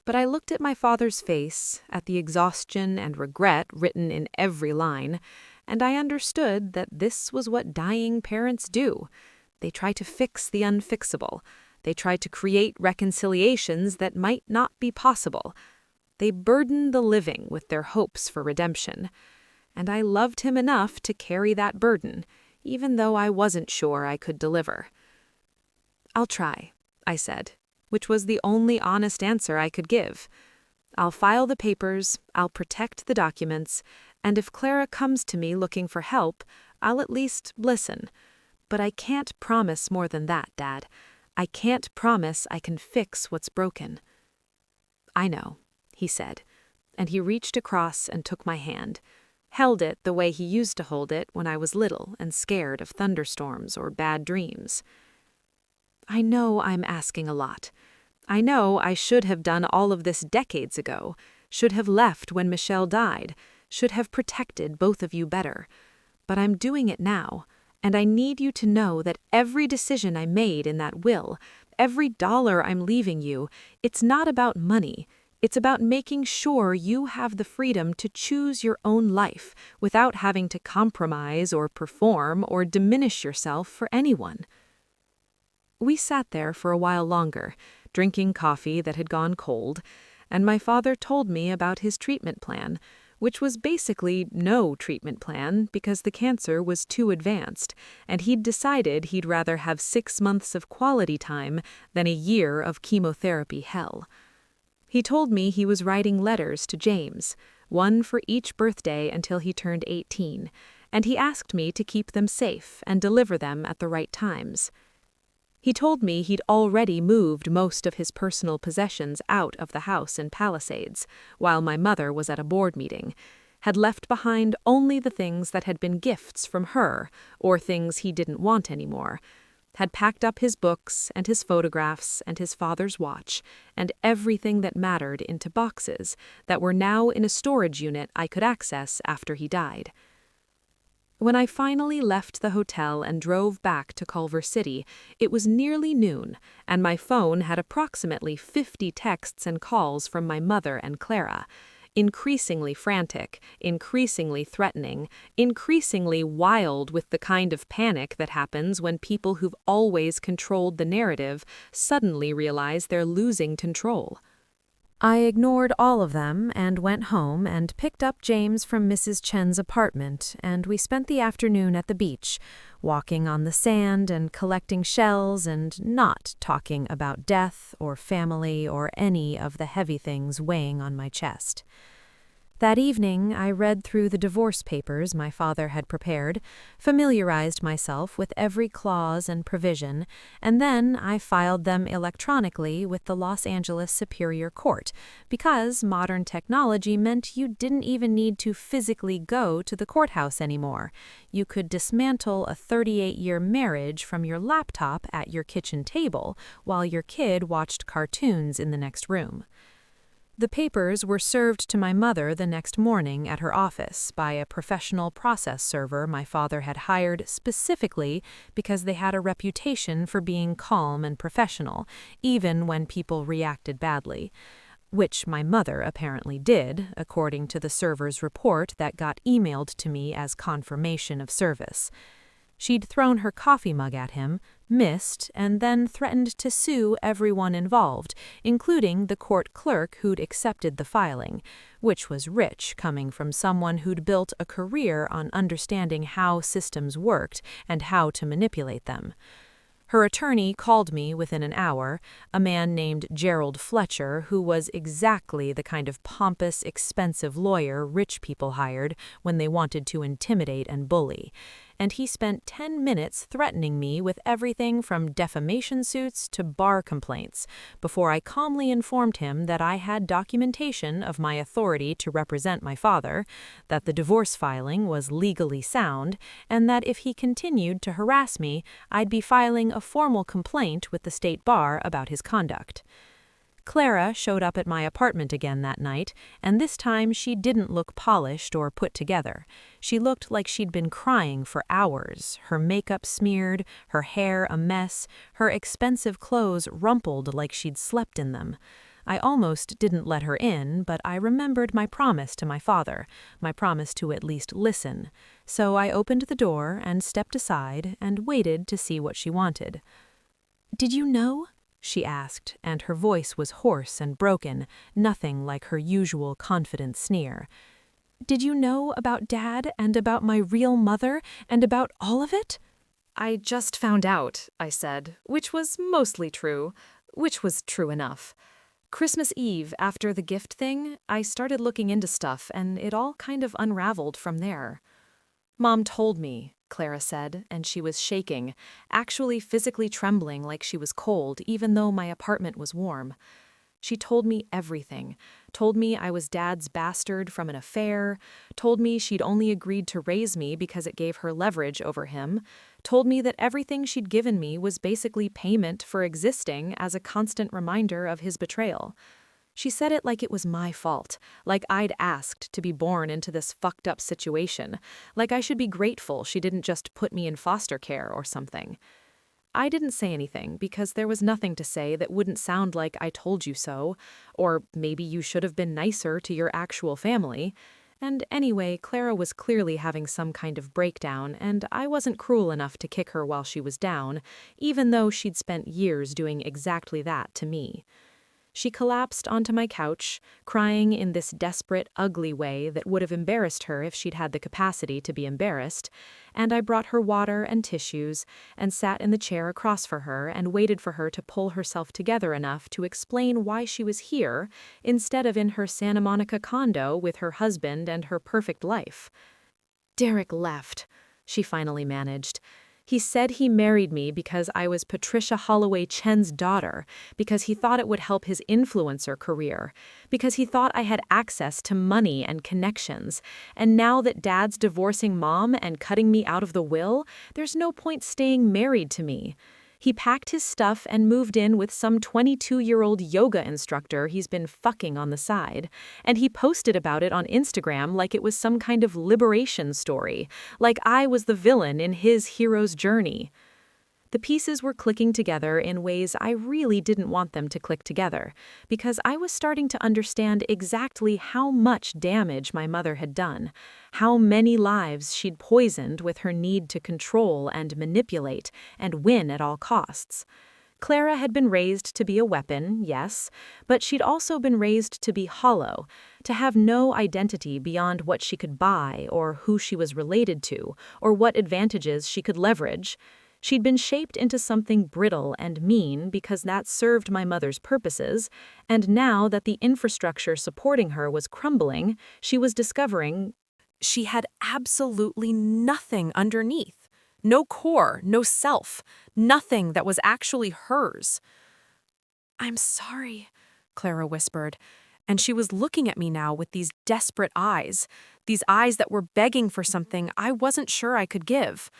Speaker 2: But I looked at my father's face, at the exhaustion and regret written in every line, and I understood that this was what dying parents do. They try to fix the unfixable. They try to create reconciliations that might not be possible. They burden the living with their hopes for redemption. And I loved him enough to carry that burden, even though I wasn't sure I could deliver. "I'll try," I said, which was the only honest answer I could give. "I'll file the papers, I'll protect the documents, and if Clara comes to me looking for help, I'll at least listen. But I can't promise more than that, Dad. I can't promise I can fix what's broken." "I know," he said, and he reached across and took my hand, held it the way he used to hold it when I was little and scared of thunderstorms or bad dreams. "I know I'm asking a lot. I know I should have done all of this decades ago, should have left when Michelle died, should have protected both of you better. But I'm doing it now, and I need you to know that every decision I made in that will, every dollar I'm leaving you, it's not about money. It's about making sure you have the freedom to choose your own life without having to compromise or perform or diminish yourself for anyone." We sat there for a while longer, drinking coffee that had gone cold, and my father told me about his treatment plan, which was basically no treatment plan because the cancer was too advanced, and he'd decided he'd rather have 6 months of quality time than a year of chemotherapy hell. He told me he was writing letters to James, one for each birthday until he turned 18, and he asked me to keep them safe and deliver them at the right times. He told me he'd already moved most of his personal possessions out of the house in Palisades, while my mother was at a board meeting, had left behind only the things that had been gifts from her, or things he didn't want anymore.
Speaker 1: had packed up his books and his photographs and his father's watch and everything that mattered into boxes that were now in a storage unit I could access after he died. When I finally left the hotel and drove back to Culver City, it was nearly noon, and my phone had approximately 50 texts and calls from my mother and Clara, increasingly frantic, increasingly threatening, increasingly wild with the kind of panic that happens when people who've always controlled the narrative suddenly realize they're losing control. I ignored all of them and went home and picked up James from Mrs. Chen's apartment, and we spent the afternoon at the beach, walking on the sand and collecting shells and not talking about death or family or any of the heavy things weighing on my chest. That evening, I read through the divorce papers my father had prepared, familiarized myself with every clause and provision, and then I filed them electronically with the Los Angeles Superior Court, because modern technology meant you didn't even need to physically go to the courthouse anymore. You could dismantle a 38-year marriage from your laptop at your kitchen table while your kid watched cartoons in the next room. The papers were served to my mother the next morning at her office by a professional process server my father had hired specifically because they had a reputation for being calm and professional, even when people reacted badly, which my mother apparently did, according to the server's report that got emailed to me as confirmation of service. She'd thrown her coffee mug at him, missed, and then threatened to sue everyone involved, including the court clerk who'd accepted the filing, which was rich coming from someone who'd built a career on understanding how systems worked and how to manipulate them. Her attorney called me within an hour, a man named Gerald Fletcher, who was exactly the kind of pompous, expensive lawyer rich people hired when they wanted to intimidate and bully. And he spent 10 minutes threatening me with everything from defamation suits to bar complaints, before I calmly informed him that I had documentation of my authority to represent my father, that the divorce filing was legally sound, and that if he continued to harass me, I'd be filing a formal complaint with the state bar about his conduct. Clara showed up at my apartment again that night, and this time she didn't look polished or put together. She looked like she'd been crying for hours, her makeup smeared, her hair a mess, her expensive clothes rumpled like she'd slept in them. I almost didn't let her in, but I remembered my promise to my father, my promise to at least listen. So I opened the door and stepped aside and waited to see what she wanted. "Did you know?" she asked, and her voice was hoarse and broken, nothing like her usual confident sneer. "Did you know about Dad and about my real mother and about all of it?"
Speaker 2: "I just found out," I said, which was mostly true, which was true enough. Christmas Eve, after the gift thing, I started looking into stuff, and it all kind of unraveled from there. "Mom told me," Clara said, and she was shaking, actually physically trembling like she was cold, even though my apartment was warm. She told me everything, told me I was Dad's bastard from an affair, told me she'd only agreed to raise me because it gave her leverage over him, told me that everything she'd given me was basically payment for existing as a constant reminder of his betrayal. She said it like it was my fault, like I'd asked to be born into this fucked up situation, like I should be grateful she didn't just put me in foster care or something. I didn't say anything because there was nothing to say that wouldn't sound like I told you so, or maybe you should have been nicer to your actual family. And anyway, Clara was clearly having some kind of breakdown, and I wasn't cruel enough to kick her while she was down, even though she'd spent years doing exactly that to me. She collapsed onto my couch, crying in this desperate, ugly way that would have embarrassed her if she'd had the capacity to be embarrassed, and I brought her water and tissues and sat in the chair across for her and waited for her to pull herself together enough to explain why she was here instead of in her Santa Monica condo with her husband and her perfect life. "Derek left," she finally managed. "He said he married me because I was Patricia Holloway Chen's daughter, because he thought it would help his influencer career, because he thought I had access to money and connections, and now that Dad's divorcing Mom and cutting me out of the will, there's no point staying married to me. He packed his stuff and moved in with some 22-year-old yoga instructor he's been fucking on the side, and he posted about it on Instagram like it was some kind of liberation story, like I was the villain in his hero's journey. The pieces were clicking together in ways I really didn't want them to click together, because I was starting to understand exactly how much damage my mother had done, how many lives she'd poisoned with her need to control and manipulate and win at all costs. Clara had been raised to be a weapon, yes, but she'd also been raised to be hollow, to have no identity beyond what she could buy or who she was related to or what advantages she could leverage. She'd been shaped into something brittle and mean because that served my mother's purposes, and now that the infrastructure supporting her was crumbling, she was discovering
Speaker 1: She had absolutely nothing underneath. No core, no self, nothing that was actually hers. "I'm sorry," Clara whispered, and she was looking at me now with these desperate eyes, these eyes that were begging for something I wasn't sure I could give.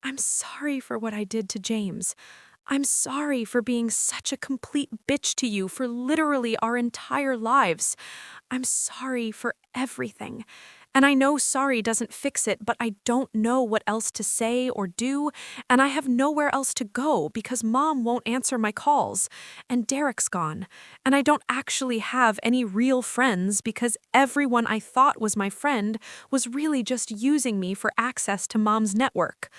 Speaker 1: "I'm sorry for what I did to James. I'm sorry for being such a complete bitch to you for literally our entire lives. I'm sorry for everything. And I know sorry doesn't fix it, but I don't know what else to say or do, and I have nowhere else to go because Mom won't answer my calls, and Derek's gone, and I don't actually have any real friends because everyone I thought was my friend was really just using me for access to Mom's network."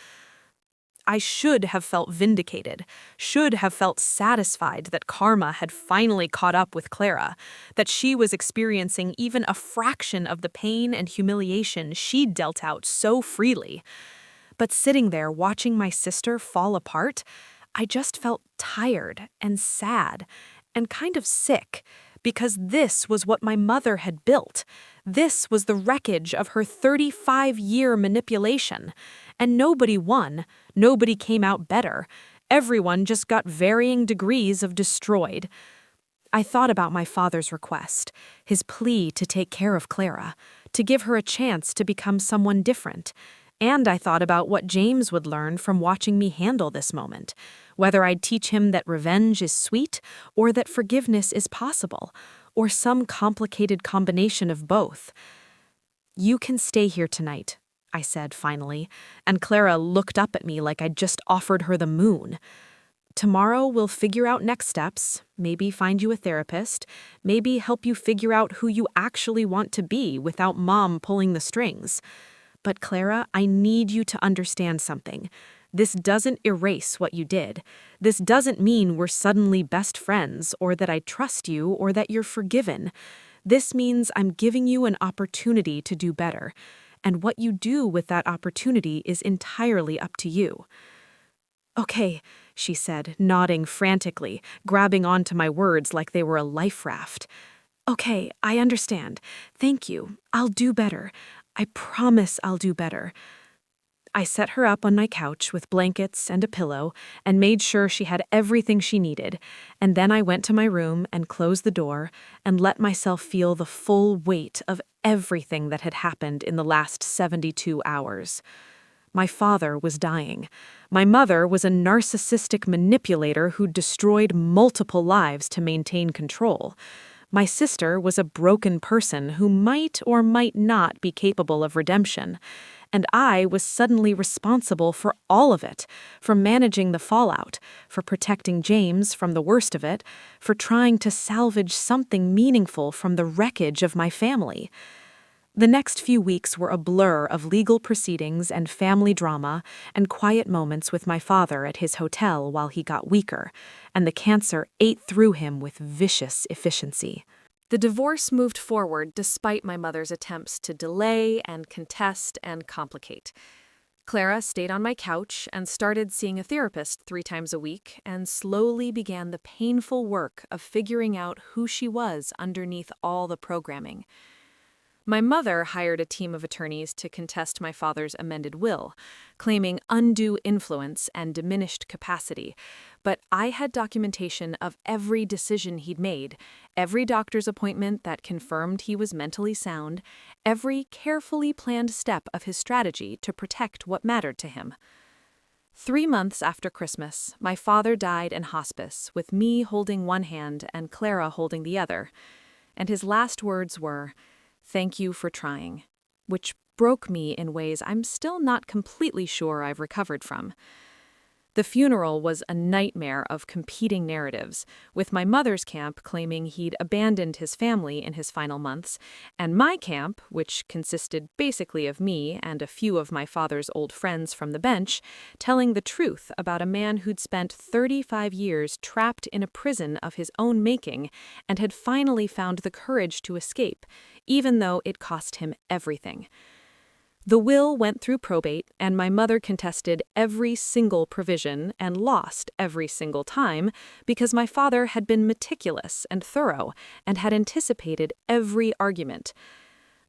Speaker 1: I should have felt vindicated, should have felt satisfied that karma had finally caught up with Clara, that she was experiencing even a fraction of the pain and humiliation she'd dealt out so freely. But sitting there watching my sister fall apart, I just felt tired and sad and kind of sick, because this was what my mother had built. This was the wreckage of her 35-year manipulation. And nobody won, nobody came out better. Everyone just got varying degrees of destroyed. I thought about my father's request, his plea to take care of Clara, to give her a chance to become someone different. And I thought about what James would learn from watching me handle this moment, whether I'd teach him that revenge is sweet or that forgiveness is possible, or some complicated combination of both. "You can stay here tonight," I said finally, and Clara looked up at me like I'd just offered her the moon. "Tomorrow we'll figure out next steps, maybe find you a therapist, maybe help you figure out who you actually want to be without Mom pulling the strings. But Clara, I need you to understand something. This doesn't erase what you did. This doesn't mean we're suddenly best friends or that I trust you or that you're forgiven. This means I'm giving you an opportunity to do better. And what you do with that opportunity is entirely up to you." "Okay," she said, nodding frantically, grabbing onto my words like they were a life raft. "Okay, I understand. Thank you. I'll do better. I promise I'll do better." I set her up on my couch with blankets and a pillow and made sure she had everything she needed, and then I went to my room and closed the door and let myself feel the full weight of everything that had happened in the last 72 hours. My father was dying. My mother was a narcissistic manipulator who destroyed multiple lives to maintain control. My sister was a broken person who might or might not be capable of redemption. And I was suddenly responsible for all of it, for managing the fallout, for protecting James from the worst of it, for trying to salvage something meaningful from the wreckage of my family. The next few weeks were a blur of legal proceedings and family drama and quiet moments with my father at his hotel while he got weaker, and the cancer ate through him with vicious efficiency. The divorce moved forward despite my mother's attempts to delay and contest and complicate. Clara stayed on my couch and started seeing a therapist 3 times a week and slowly began the painful work of figuring out who she was underneath all the programming. My mother hired a team of attorneys to contest my father's amended will, claiming undue influence and diminished capacity, but I had documentation of every decision he'd made, every doctor's appointment that confirmed he was mentally sound, every carefully planned step of his strategy to protect what mattered to him. 3 months after Christmas, my father died in hospice, with me holding one hand and Clara holding the other. And his last words were, "Thank you for trying," which broke me in ways I'm still not completely sure I've recovered from. The funeral was a nightmare of competing narratives, with my mother's camp claiming he'd abandoned his family in his final months, and my camp, which consisted basically of me and a few of my father's old friends from the bench, telling the truth about a man who'd spent 35 years trapped in a prison of his own making and had finally found the courage to escape, even though it cost him everything. The will went through probate, and my mother contested every single provision and lost every single time because my father had been meticulous and thorough and had anticipated every argument.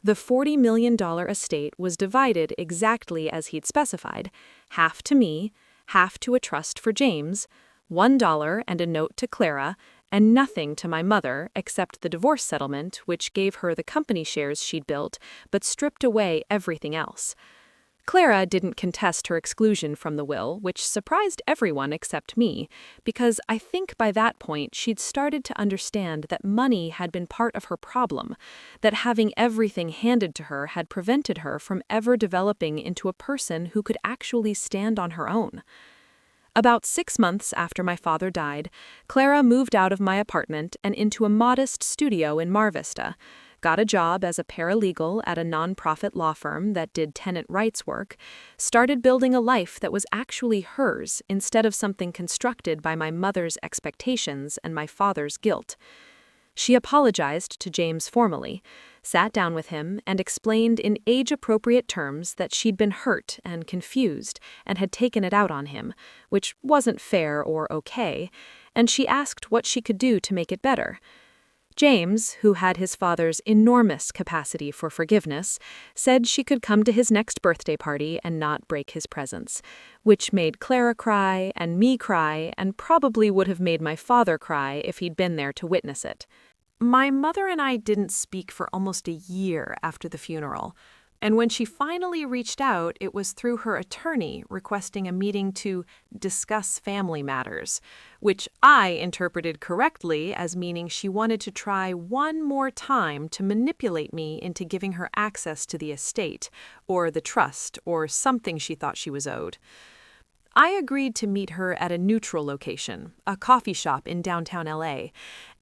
Speaker 1: The $40 million estate was divided exactly as he'd specified, half to me, half to a trust for James, $1 and a note to Clara, and nothing to my mother except the divorce settlement, which gave her the company shares she'd built, but stripped away everything else. Clara didn't contest her exclusion from the will, which surprised everyone except me, because I think by that point she'd started to understand that money had been part of her problem, that having everything handed to her had prevented her from ever developing into a person who could actually stand on her own. About 6 months after my father died, Clara moved out of my apartment and into a modest studio in Mar Vista, got a job as a paralegal at a nonprofit law firm that did tenant rights work, started building a life that was actually hers instead of something constructed by my mother's expectations and my father's guilt. She apologized to James formally, sat down with him, and explained in age-appropriate terms that she'd been hurt and confused and had taken it out on him, which wasn't fair or okay, and she asked what she could do to make it better. James, who had his father's enormous capacity for forgiveness, said she could come to his next birthday party and not break his presence, which made Clara cry and me cry and probably would have made my father cry if he'd been there to witness it. My mother and I didn't speak for almost a year after the funeral, and when she finally reached out, it was through her attorney requesting a meeting to discuss family matters, which I interpreted correctly as meaning she wanted to try one more time to manipulate me into giving her access to the estate, or the trust, or something she thought she was owed. I agreed to meet her at a neutral location, a coffee shop in downtown LA,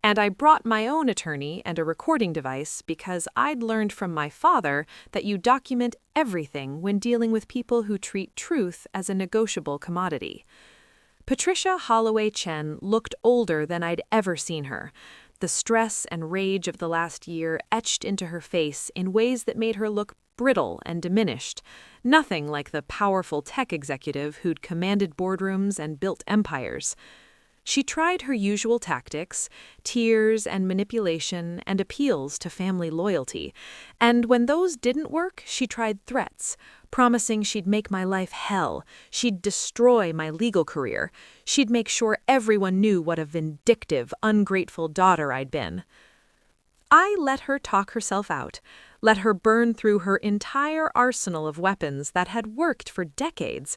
Speaker 1: and I brought my own attorney and a recording device because I'd learned from my father that you document everything when dealing with people who treat truth as a negotiable commodity. Patricia Holloway Chen looked older than I'd ever seen her, the stress and rage of the last year etched into her face in ways that made her look brittle and diminished, nothing like the powerful tech executive who'd commanded boardrooms and built empires. She tried her usual tactics, tears and manipulation and appeals to family loyalty, and when those didn't work, she tried threats, promising she'd make my life hell, she'd destroy my legal career, she'd make sure everyone knew what a vindictive, ungrateful daughter I'd been. I let her talk herself out, let her burn through her entire arsenal of weapons that had worked for decades,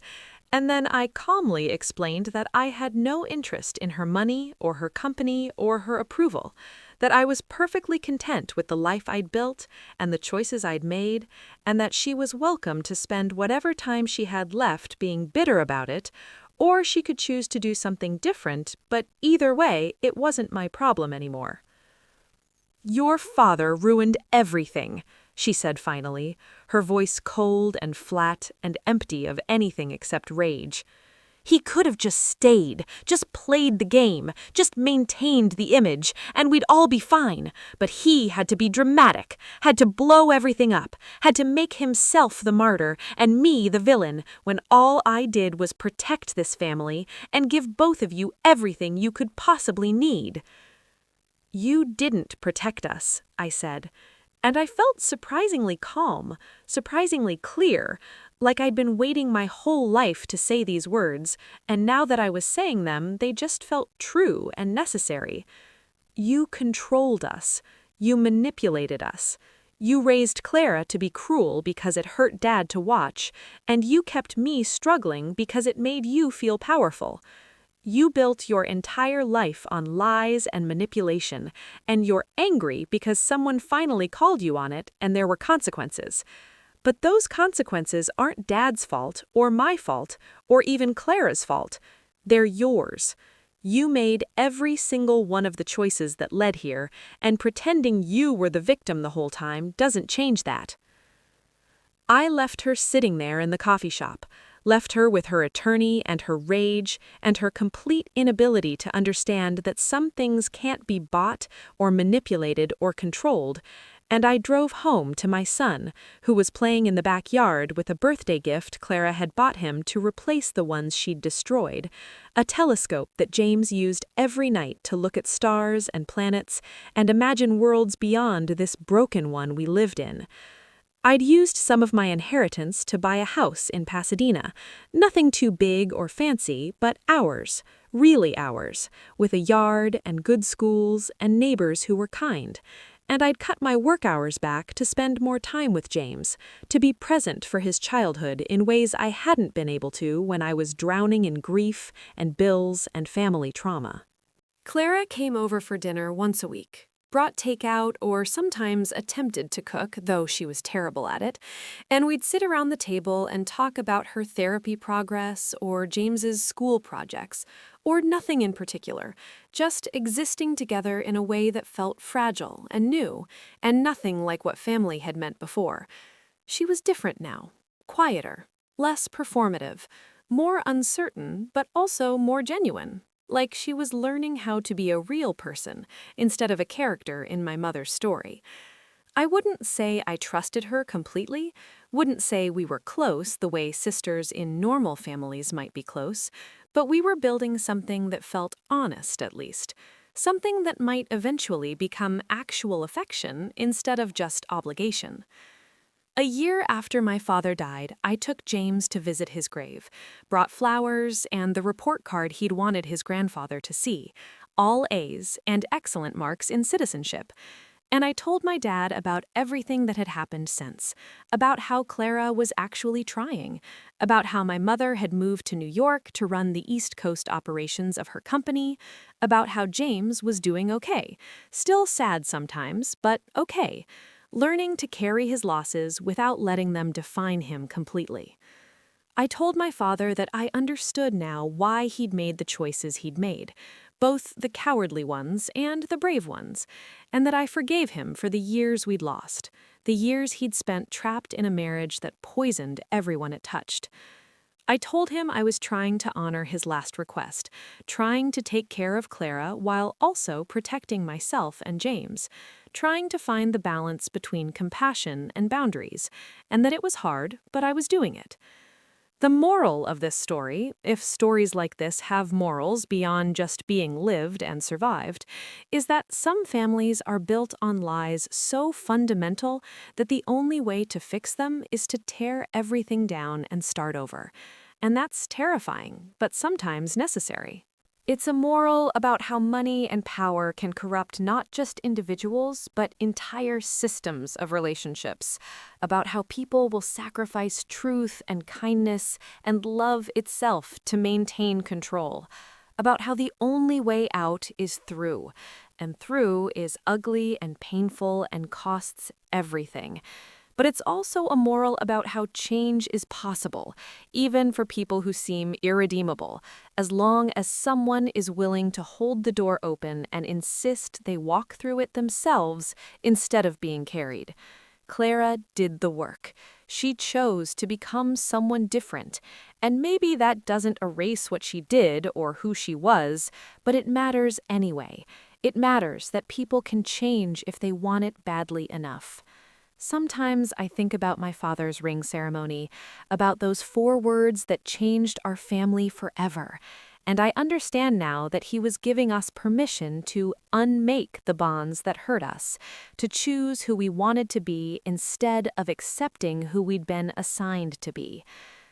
Speaker 1: and then I calmly explained that I had no interest in her money or her company or her approval, that I was perfectly content with the life I'd built and the choices I'd made, and that she was welcome to spend whatever time she had left being bitter about it, or she could choose to do something different, but either way, it wasn't my problem anymore. "Your father ruined everything," she said finally, her voice cold and flat and empty of anything except rage. "He could have just stayed, just played the game, just maintained the image, and we'd all be fine. But he had to be dramatic, had to blow everything up, had to make himself the martyr and me the villain, when all I did was protect this family and give both of you everything you could possibly need." "You didn't protect us," I said, and I felt surprisingly calm, surprisingly clear, like I'd been waiting my whole life to say these words, and now that I was saying them, they just felt true and necessary. "You controlled us. You manipulated us.
Speaker 2: You raised Clara to be cruel because it hurt Dad to watch, and you kept me struggling because it made you feel powerful. You built your entire life on lies and manipulation, and you're angry because someone finally called you on it and there were consequences. But those consequences aren't Dad's fault, or my fault, or even Clara's fault. They're yours. You made every single one of the choices that led here, and pretending you were the victim the whole time doesn't change that. I left her sitting there in the coffee shop, left her with her attorney and her rage and her complete inability to understand that some things can't be bought or manipulated or controlled, and I drove home to my son, who was playing in the backyard with a birthday gift Clara had bought him to replace the ones she'd destroyed, a telescope that James used every night to look at stars and planets and imagine worlds beyond this broken one we lived in. I'd used some of my inheritance to buy a house in Pasadena, nothing too big or fancy, but ours, really ours, with a yard and good schools and neighbors who were kind. And I'd cut my work hours back to spend more time with James, to be present for his childhood in ways I hadn't been able to when I was drowning in grief and bills and family trauma.
Speaker 1: Clara came over for dinner once a week, brought takeout or sometimes attempted to cook, though she was terrible at it, and we'd sit around the table and talk about her therapy progress or James's school projects, or nothing in particular, just existing together in a way that felt fragile and new, and nothing like what family had meant before. She was different now, quieter, less performative, more uncertain, but also more genuine. Like she was learning how to be a real person instead of a character in my mother's story. I wouldn't say I trusted her completely, wouldn't say we were close the way sisters in normal families might be close, but we were building something that felt honest at least, something that might eventually become actual affection instead of just obligation. A year after my father died, I took James to visit his grave, brought flowers and the report card he'd wanted his grandfather to see, all A's and excellent marks in citizenship. And I told my dad about everything that had happened since, about how Clara was actually trying, about how my mother had moved to New York to run the East Coast operations of her company, about how James was doing okay, still sad sometimes, but okay, learning to carry his losses without letting them define him completely. I told my father that I understood now why he'd made the choices he'd made, both the cowardly ones and the brave ones, and that I forgave him for the years we'd lost, the years he'd spent trapped in a marriage that poisoned everyone it touched. I told him I was trying to honor his last request, trying to take care of Clara while also protecting myself and James, trying to find the balance between compassion and boundaries, and that it was hard, but I was doing it. The moral of this story, if stories like this have morals beyond just being lived and survived, is that some families are built on lies so fundamental that the only way to fix them is to tear everything down and start over. And that's terrifying, but sometimes necessary. It's a moral about how money and power can corrupt not just individuals, but entire systems of relationships, about how people will sacrifice truth and kindness and love itself to maintain control, about how the only way out is through, and through is ugly and painful and costs everything. But it's also a moral about how change is possible, even for people who seem irredeemable, as long as someone is willing to hold the door open and insist they walk through it themselves instead of being carried. Clara did the work. She chose to become someone different, and maybe that doesn't erase what she did or who she was, but it matters anyway. It matters that people can change if they want it badly enough. Sometimes I think about my father's ring ceremony, about those 4 words that changed our family forever, and I understand now that he was giving us permission to unmake the bonds that hurt us, to choose who we wanted to be instead of accepting who we'd been assigned to be.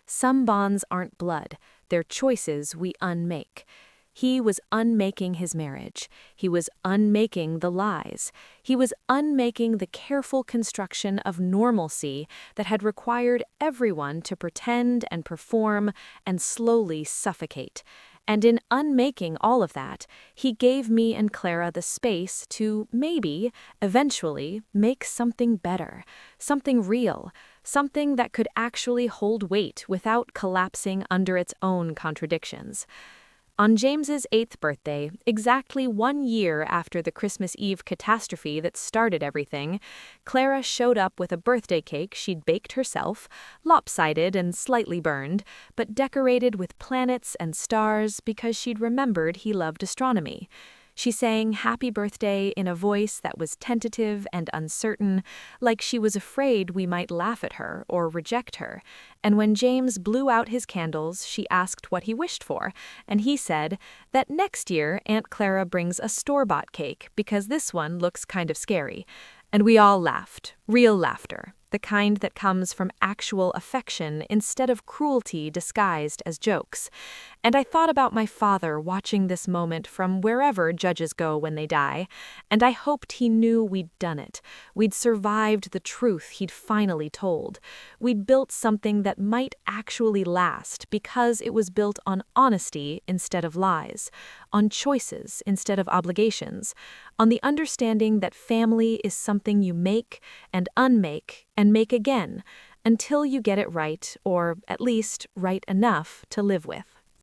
Speaker 1: Some bonds aren't blood, they're choices we unmake.
Speaker 2: He was unmaking his marriage. He was unmaking the lies. He was unmaking the careful construction of normalcy that had required everyone to pretend and perform and slowly suffocate. And in unmaking all of that, he gave me and Clara the space to maybe, eventually, make something better, something real, something that could actually hold weight without collapsing under its own contradictions. On James's 8th birthday, exactly 1 year after the Christmas Eve catastrophe that started everything, Clara showed up with a birthday cake she'd baked herself, lopsided and slightly burned, but decorated with planets and stars because she'd remembered he loved astronomy. She sang "Happy Birthday" in a voice that was tentative and uncertain, like she was afraid we might laugh at her or reject her. And when James blew out his candles, she asked what he wished for, and he said that next year Aunt Clara brings a store-bought cake because this one looks kind of scary. And we all laughed, real laughter, the kind that comes from actual affection instead of cruelty disguised as jokes. And I thought about my father watching this moment from wherever judges go when they die, and I hoped he knew we'd done it. We'd survived the truth he'd finally told. We'd built something that might actually last because it was built on honesty instead of lies, on choices instead of obligations, on the understanding that family is something you make and unmake and make again until you get it right, or at least right enough to live with.